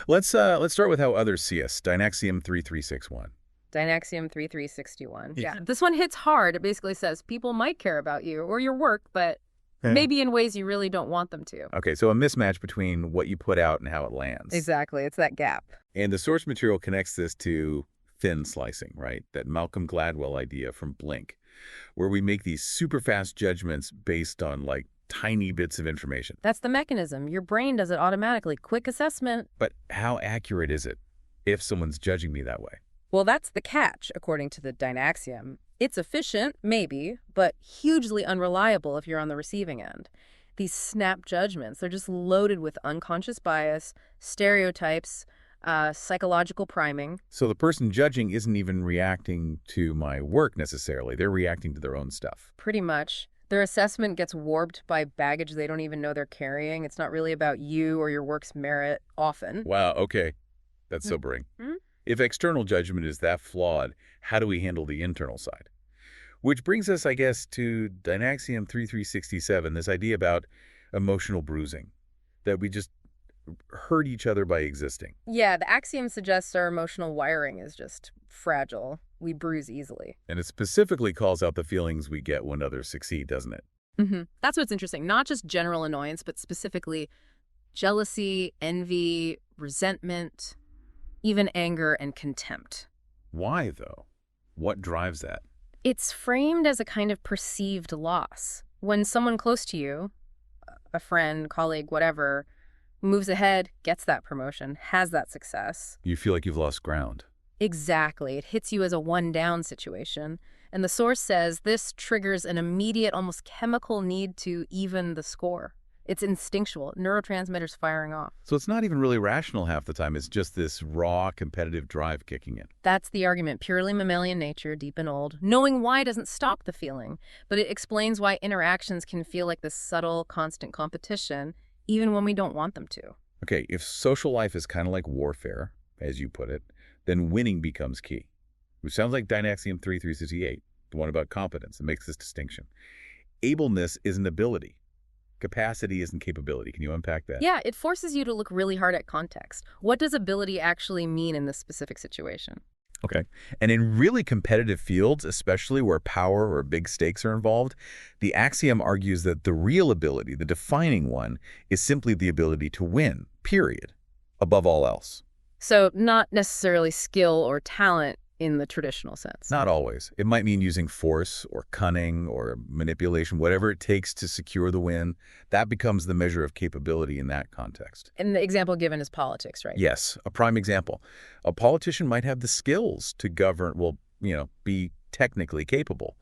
Let's start with how others see us. Dynaxiom 3361. Dynaxiom 3361. Yeah. Yeah, this one hits hard. It basically says people might care about you or your work, but maybe in ways you really don't want them to. Okay, so a mismatch between what you put out and how it lands. Exactly. It's that gap. And the source material connects this to thin slicing, right? That Malcolm Gladwell idea from Blink, where we make these super fast judgments based on like tiny bits of information. That's the mechanism. Your brain does it automatically. Quick assessment. But how accurate is it if someone's judging me that way? Well, that's the catch, according to the Dynaxiom. It's efficient, maybe, but hugely unreliable if you're on the receiving end. These snap judgments, they're just loaded with unconscious bias, stereotypes, psychological priming. So the person judging isn't even reacting to my work necessarily. They're reacting to their own stuff. Pretty much. Their assessment gets warped by baggage they don't even know they're carrying. It's not really about you or your work's merit, often. Wow, okay. That's sobering. Mm-hmm. If external judgment is that flawed, how do we handle the internal side? Which brings us, I guess, to Dynaxiom 3367, this idea about emotional bruising, that we just hurt each other by existing. Yeah, the axiom suggests our emotional wiring is just fragile. We bruise easily. And it specifically calls out the feelings we get when others succeed, doesn't it? That's what's interesting. Not just general annoyance, but specifically jealousy, envy, resentment, even anger and contempt. Why, though? What drives that? It's framed as a kind of perceived loss. When someone close to you, a friend, colleague, whatever, moves ahead, gets that promotion, has that success. You feel like you've lost ground. Exactly. It hits you as a one-down situation. And the source says this triggers an immediate, almost chemical need to even the score. It's instinctual, neurotransmitters firing off. So it's not even really rational half the time. It's just this raw, competitive drive kicking in. That's the argument. Purely mammalian nature, deep and old. Knowing why doesn't stop the feeling, but it explains why interactions can feel like this subtle, constant competition, even when we don't want them to. Okay, if social life is kind of like warfare, as you put it, then winning becomes key. Which sounds like Dynaxiom 3368, the one about competence that makes this distinction. Ableness isn't ability. Capacity isn't capability. Can you unpack that? Yeah, it forces you to look really hard at context. What does ability actually mean in this specific situation? Okay. And in really competitive fields, especially where power or big stakes are involved, the axiom argues that the real ability, the defining one, is simply the ability to win, period, above all else. So not necessarily skill or talent in the traditional sense. Not always. It might mean using force or cunning or manipulation, whatever it takes to secure the win. That becomes the measure of capability in that context. And the example given is politics, right? Yes, a prime example. A politician might have the skills to govern, well, be technically capable.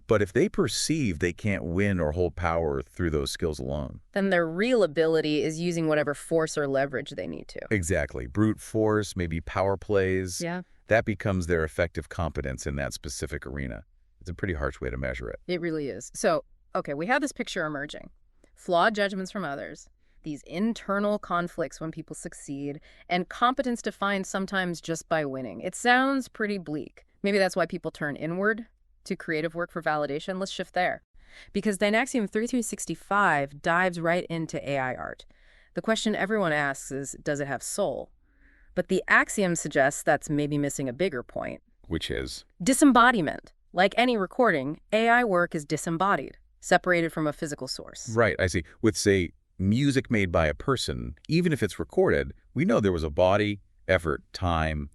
But if they perceive they can't win or hold power through those skills alone, then their real ability is using whatever force or leverage they need to. exactly, brute force, maybe power plays, Yeah, that becomes their effective competence in that specific arena. It's a pretty harsh way to measure it. it really is. So, okay, we have this picture emerging. Flawed judgments from others, these internal conflicts when people succeed, and competence defined sometimes just by winning. It sounds pretty bleak. Maybe that's why people turn inward to creative work for validation. Let's shift there. Because Dynaxiom 3365 dives right into AI art. The question everyone asks is, does it have soul? But the axiom suggests that's maybe missing a bigger point. Which is? Disembodiment. Like any recording, AI work is disembodied, separated from a physical source. Right, I see. With, say, music made by a person, even if it's recorded, we know there was a body, effort, time.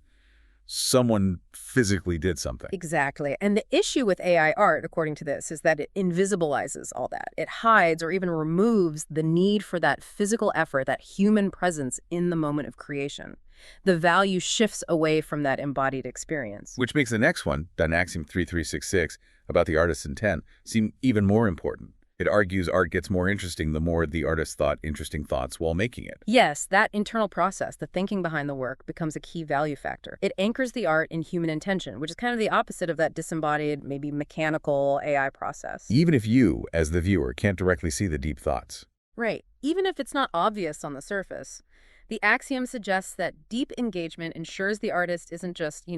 Someone physically did something. Exactly. And the issue with AI art, according to this, is that it invisibilizes all that. It hides or even removes the need for that physical effort, that human presence in the moment of creation. The value shifts away from that embodied experience. Which makes the next one, Dynaxiom 3366, about the artist's intent, seem even more important. It argues art gets more interesting the more the artist thought interesting thoughts while making it. Yes, that internal process, the thinking behind the work, becomes a key value factor. It anchors the art in human intention, which is kind of the opposite of that disembodied, maybe mechanical AI process. Even if you, as the viewer, can't directly see the deep thoughts. Right. Even if it's not obvious on the surface. The axiom suggests that deep engagement ensures the artist isn't just,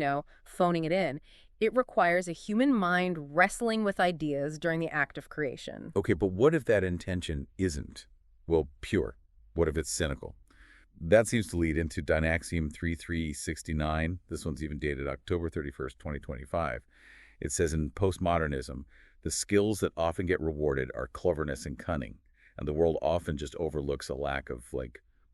phoning it in. It requires a human mind wrestling with ideas during the act of creation. Okay, but what if that intention isn't, well, pure? What if it's cynical? that seems to lead into Dynaxiom 3369. This one's even dated October 31st, 2025. It says in postmodernism, the skills that often get rewarded are cleverness and cunning, and the world often just overlooks a lack of,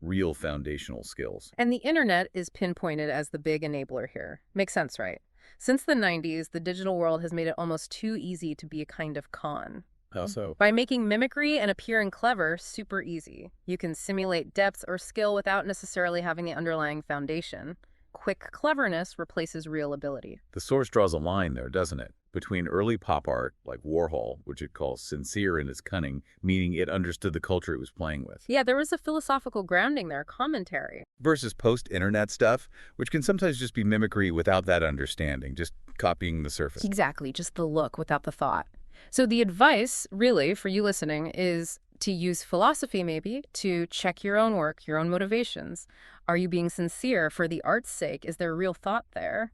real foundational skills. And the internet is pinpointed as the big enabler here. Makes sense, right? Since the 90s, the digital world has made it almost too easy to be a kind of con. How so? By making mimicry and appearing clever super easy. You can simulate depth or skill without necessarily having the underlying foundation. Quick cleverness replaces real ability. The source draws a line there, doesn't it? Between early pop art, like Warhol, which it calls sincere in its cunning, meaning it understood the culture it was playing with. Yeah, there was a philosophical grounding there, commentary. Versus post-internet stuff, which can sometimes just be mimicry without that understanding, just copying the surface. Exactly, just the look without the thought. So the advice, really, for you listening, is to use philosophy, maybe, to check your own work, your own motivations. Are you being sincere for the art's sake? Is there real thought there?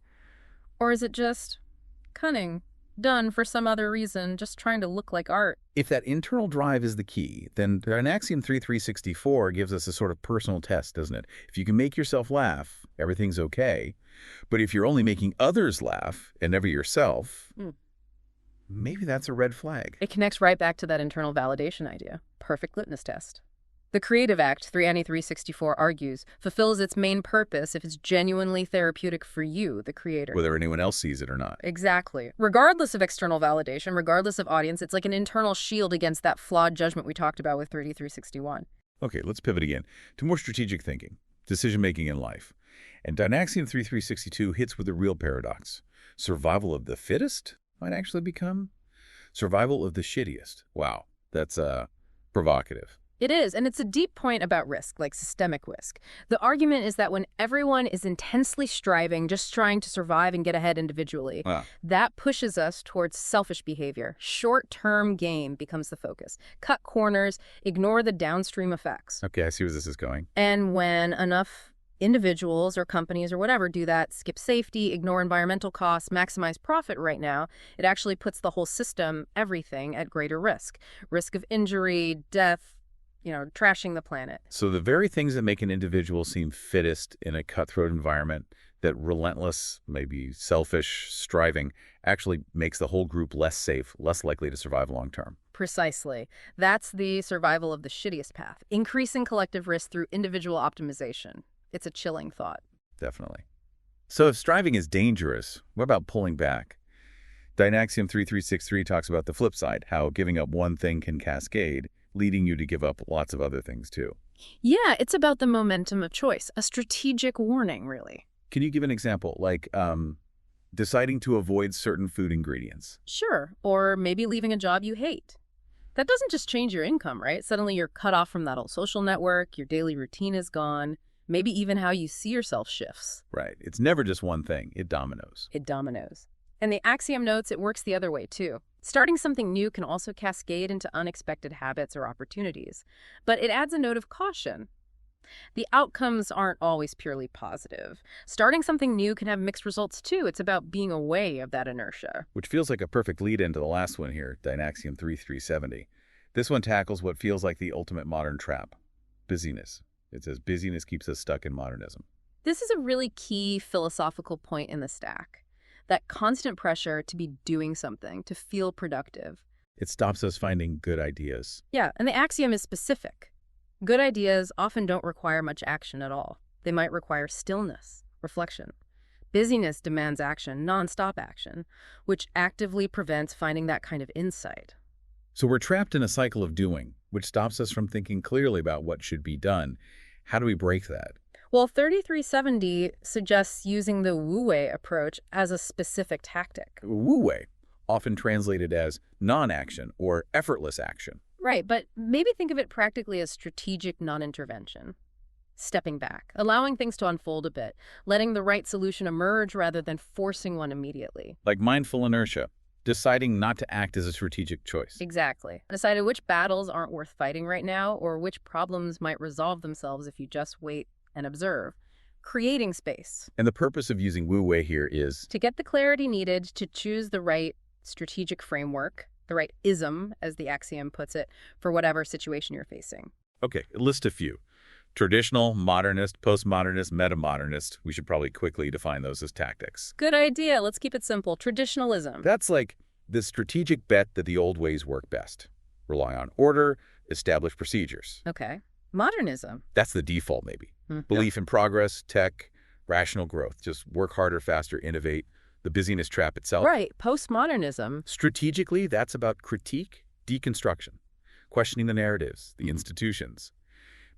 Or is it just cunning, done for some other reason, just trying to look like art? If that internal drive is the key, then Dynaxiom 3364 gives us a sort of personal test, doesn't it? If you can make yourself laugh, everything's okay. But if you're only making others laugh and never yourself, maybe that's a red flag. It connects right back to that internal validation idea. Perfect litmus test. The Creative Act, 36364 argues, fulfills its main purpose if it's genuinely therapeutic for you, the creator. Whether anyone else sees it or not. Exactly. Regardless of external validation, regardless of audience, it's like an internal shield against that flawed judgment we talked about with 3361. Okay, let's pivot again to more strategic thinking, decision-making in life. And Dynaxiom 3362 hits with a real paradox. Survival of the fittest might actually become survival of the shittiest. Wow, that's provocative. It is, and it's a deep point about risk, like systemic risk. The argument is that when everyone is intensely striving, just trying to survive and get ahead individually, that pushes us towards selfish behavior. Short-term gain becomes the focus. Cut corners, ignore the downstream effects. Okay, I see where this is going. And when enough individuals or companies or whatever do that, skip safety, ignore environmental costs, maximize profit right now, it actually puts the whole system, everything, at greater risk. Risk of injury, death, trashing the planet. So the very things that make an individual seem fittest in a cutthroat environment, that relentless, maybe selfish striving, actually makes the whole group less safe, less likely to survive long term. Precisely. That's the survival of the shittiest path, increasing collective risk through individual optimization. It's a chilling thought. Definitely. So if striving is dangerous, what about pulling back? Dynaxiom 3363 talks about the flip side, how giving up one thing can cascade, leading you to give up lots of other things too. Yeah, it's about the momentum of choice, a strategic warning, really. Can you give an example, like deciding to avoid certain food ingredients? Sure, or maybe leaving a job you hate. That doesn't just change your income, right? Suddenly you're cut off from that old social network, your daily routine is gone, maybe even how you see yourself shifts. Right. It's never just one thing. It dominoes. It dominoes. And the Axiom notes it works the other way, too. Starting something new can also cascade into unexpected habits or opportunities. But it adds a note of caution. The outcomes aren't always purely positive. Starting something new can have mixed results, too. It's about being aware of that inertia. Which feels like a perfect lead-in to the last one here, Dynaxiom 3370. This one tackles what feels like the ultimate modern trap, busyness. It says busyness keeps us stuck in modernism. This is a really key philosophical point in the stack. That constant pressure to be doing something, to feel productive. It stops us finding good ideas. Yeah, and the axiom is specific. Good ideas often don't require much action at all. They might require stillness, reflection. Busyness demands action, non-stop action, which actively prevents finding that kind of insight. So we're trapped in a cycle of doing, which stops us from thinking clearly about what should be done. How do we break that? Well, 3370 suggests using the wu-wei approach as a specific tactic. Wu-wei, often translated as non-action or effortless action. Right, but maybe think of it practically as strategic non-intervention. Stepping back, allowing things to unfold a bit, letting the right solution emerge rather than forcing one immediately. Like mindful inertia, deciding not to act as a strategic choice. Exactly. Decided which battles aren't worth fighting right now or which problems might resolve themselves if you just wait and observe. Creating space. And the purpose of using wu-wei here is to get the clarity needed to choose the right strategic framework, the right ism, as the axiom puts it, for whatever situation you're facing. Okay, list a few. Traditional, modernist, postmodernist, metamodernist. We should probably quickly define those as tactics. Good idea. Let's keep it simple. Traditionalism. That's like the strategic bet that the old ways work best. Rely on order, establish procedures. Okay. Modernism. That's the default, maybe. Belief in progress, tech, rational growth. Just work harder, faster, innovate. The busyness trap itself. Right. Postmodernism. Strategically, that's about critique, deconstruction, questioning the narratives, the institutions.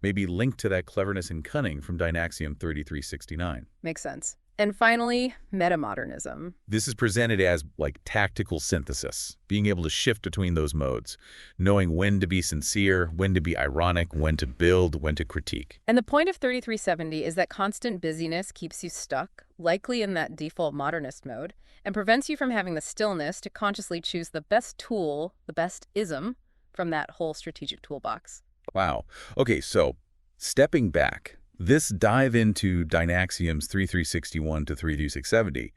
Maybe linked to that cleverness and cunning from Dynaxiom 3369. Makes sense. And finally, metamodernism. This is presented as like tactical synthesis, being able to shift between those modes, knowing when to be sincere, when to be ironic, when to build, when to critique. And the point of 3370 is that constant busyness keeps you stuck, likely in that default modernist mode, and prevents you from having the stillness to consciously choose the best tool, the best ism, from that whole strategic toolbox. Wow. Okay, so stepping back, this dive into Dynaxiom's 3361 to 3670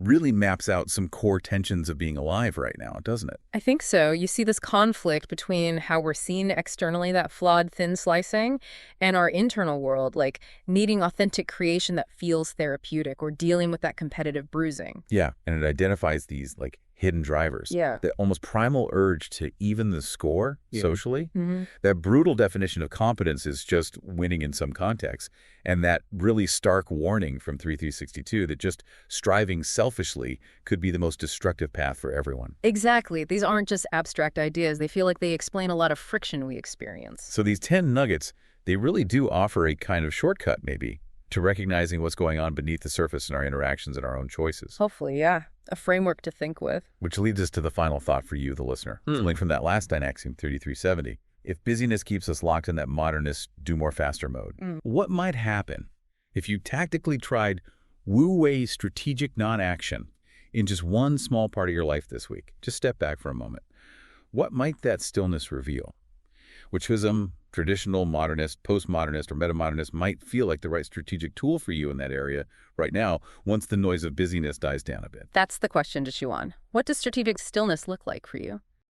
really maps out some core tensions of being alive right now, doesn't it? I think so. You see this conflict between how we're seen externally, that flawed thin slicing, and our internal world, like needing authentic creation that feels therapeutic or dealing with that competitive bruising. Yeah, and it identifies these like hidden drivers. Yeah. The almost primal urge to even the score socially. Mm-hmm. That brutal definition of competence is just winning in some contexts. And that really stark warning from 3362 that just striving selfishly could be the most destructive path for everyone. Exactly. These aren't just abstract ideas. They feel like they explain a lot of friction we experience. So these 10 nuggets, they really do offer a kind of shortcut, maybe, to recognizing what's going on beneath the surface in our interactions and our own choices. Hopefully, yeah. A framework to think with. Which leads us to the final thought for you, the listener. Pulling from that last Dynaxiom 3370. If busyness keeps us locked in that modernist, do more faster mode, what might happen if you tactically tried wu-wei strategic non-action in just one small part of your life this week? Just step back for a moment. What might that stillness reveal? Which ism, traditional, modernist, postmodernist, or metamodernist might feel like the right strategic tool for you in that area right now once the noise of busyness dies down a bit? That's the question to chew on. What does strategic stillness look like for you?